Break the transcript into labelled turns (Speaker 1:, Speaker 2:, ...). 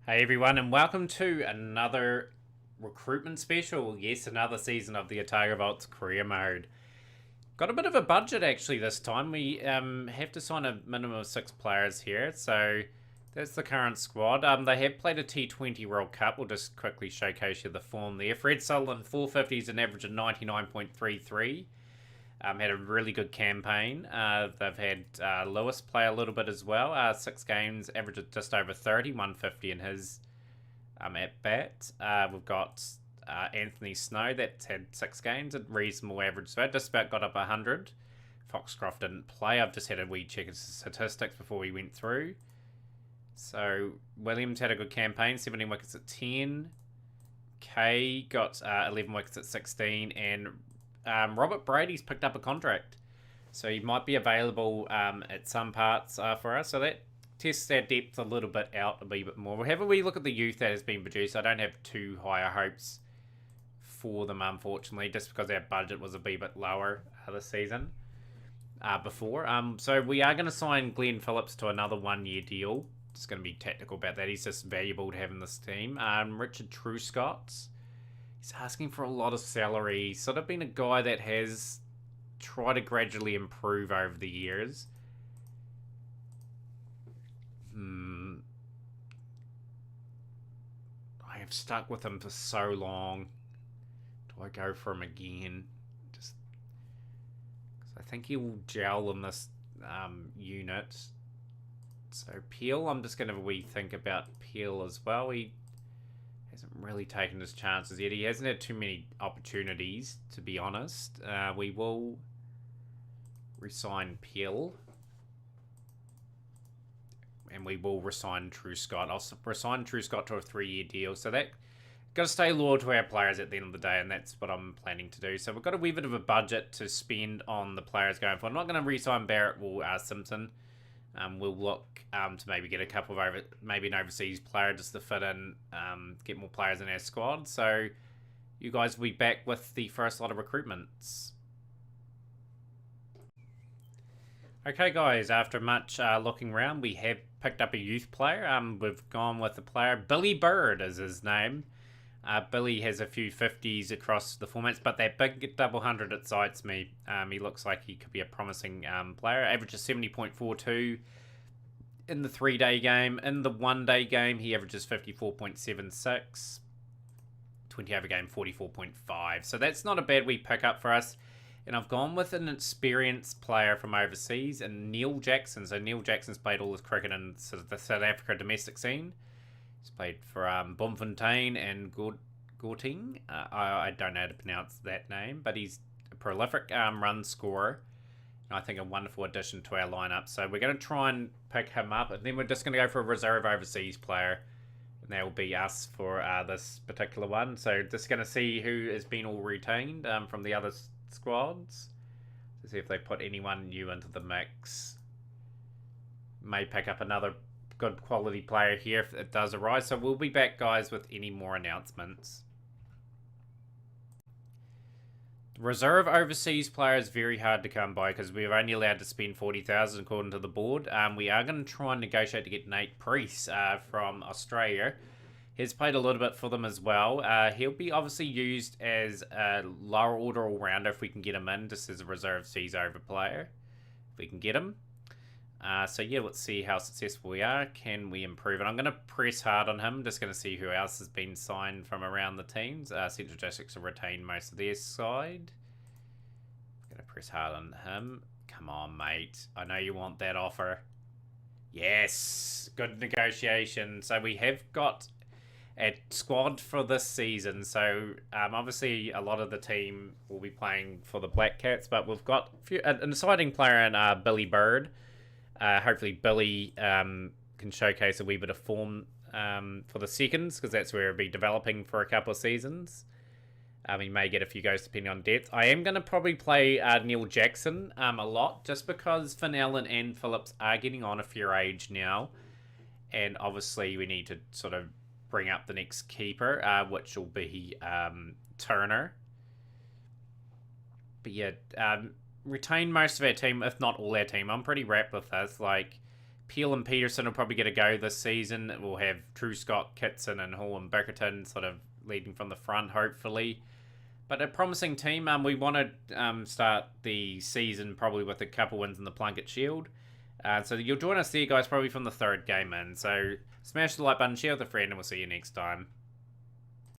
Speaker 1: Hey everyone, and welcome to another recruitment special. Yes, another season of the Otago Vault's career mode. Got a bit of a budget actually this time. We have to sign a minimum of 6 players here, so that's the current squad. They have played a T20 World Cup. We'll just quickly showcase you the form there. Fred Sullivan, 450s, an average of 99.33. Had a really good campaign. They've had Lewis play a little bit as well. 6 games, average of just over 30, 150 in his at bat. We've got Anthony Snow, that's had 6 games, a reasonable average, so just about got up 100. Foxcroft didn't play. I've just had a wee check of statistics before we went through. So Williams had a good campaign, 17 wickets at 10. Kay got 11 wickets at 16, and Robert Brady's picked up a contract, so he might be available at some parts for us. So that tests our depth a little bit out a wee bit more. We'll have a wee look at the youth that has been produced. I don't have too higher hopes for them, unfortunately, just because our budget was a wee bit lower this season before. So we are going to sign Glenn Phillips to another 1-year deal. Just going to be tactical about that. He's just valuable to have in this team. Richard Truscott. He's asking for a lot of salary. He's sort of been a guy that has tried to gradually improve over the years. I have stuck with him for so long. Do I go for him again? Just because I think he will gel in this unit. So Peel, I'm just going to have a wee think about Peel as well. He hasn't really taken his chances yet. He hasn't had too many opportunities, to be honest. We will resign Peel. And we will resign Truscott. I'll resign Truscott to a 3-year deal. So that got to stay loyal to our players at the end of the day, and that's what I'm planning to do. So we've got a wee bit of a budget to spend on the players going forward. I'm not going to re-sign Barrett or Simpson. We'll look to maybe get a couple of maybe an overseas player just to fit in, get more players in our squad. So you guys will be back with the first lot of recruitments. Okay, guys, after much looking around, we have picked up a youth player. We've gone with the player. Billy Bird is his name. Billy has a few 50s across the formats, but that big double 100 excites me. He looks like he could be a promising player. Averages 70.42 in the 3-day game. In the 1-day game, he averages 54.76. 20-over game, 44.5. So that's not a bad wee pickup for us. And I've gone with an experienced player from overseas, and Neil Jackson. So Neil Jackson's played all his cricket in sort of the South Africa domestic scene. He's played for Bloemfontein and Gauteng. I don't know how to pronounce that name, but he's a prolific run scorer. And I think a wonderful addition to our lineup. So we're going to try and pick him up, and then we're just going to go for a reserve overseas player. And that will be us for this particular one. So just going to see who has been all retained from the other squads to see if they put anyone new into the mix. May pick up another good quality player here if it does arise. So we'll be back, guys, with any more announcements. Reserve overseas player is very hard to come by because we're only allowed to spend 40,000 according to the board. We are going to try and negotiate to get Nate Priest from Australia. He's played a little bit for them as well. He'll be obviously used as a lower order all-rounder if we can get him in, just as a reserve seas over player, if we can get him. So yeah, let's see how successful we are. Can we improve it? I'm going to press hard on him. Just going to see who else has been signed from around the teams. Central Districts have retained most of their side. I'm going to press hard on him. Come on, mate. I know you want that offer. Yes, good negotiation. So we have got a squad for this season. So obviously a lot of the team will be playing for the Black Cats, but we've got an exciting player in Billy Bird. Hopefully Billy can showcase a wee bit of form for the seconds, because that's where he'll be developing for a couple of seasons. He may get a few goes depending on depth. I am going to probably play Neil Jackson a lot, just because Finn Allen and Phillips are getting on a fair age now. And obviously we need to sort of bring up the next keeper, which will be Turner. But yeah, retain most of our team, if not all our team. I'm pretty wrapped with this. Like, Peel and Peterson will probably get a go this season. We'll have Truscott, Kitson, and Hall and Bickerton sort of leading from the front, hopefully. But a promising team. We want to start the season probably with a couple wins in the Plunket Shield. So you'll join us there, guys, probably from the third game in. So smash the like button, share with a friend, and we'll see you next time.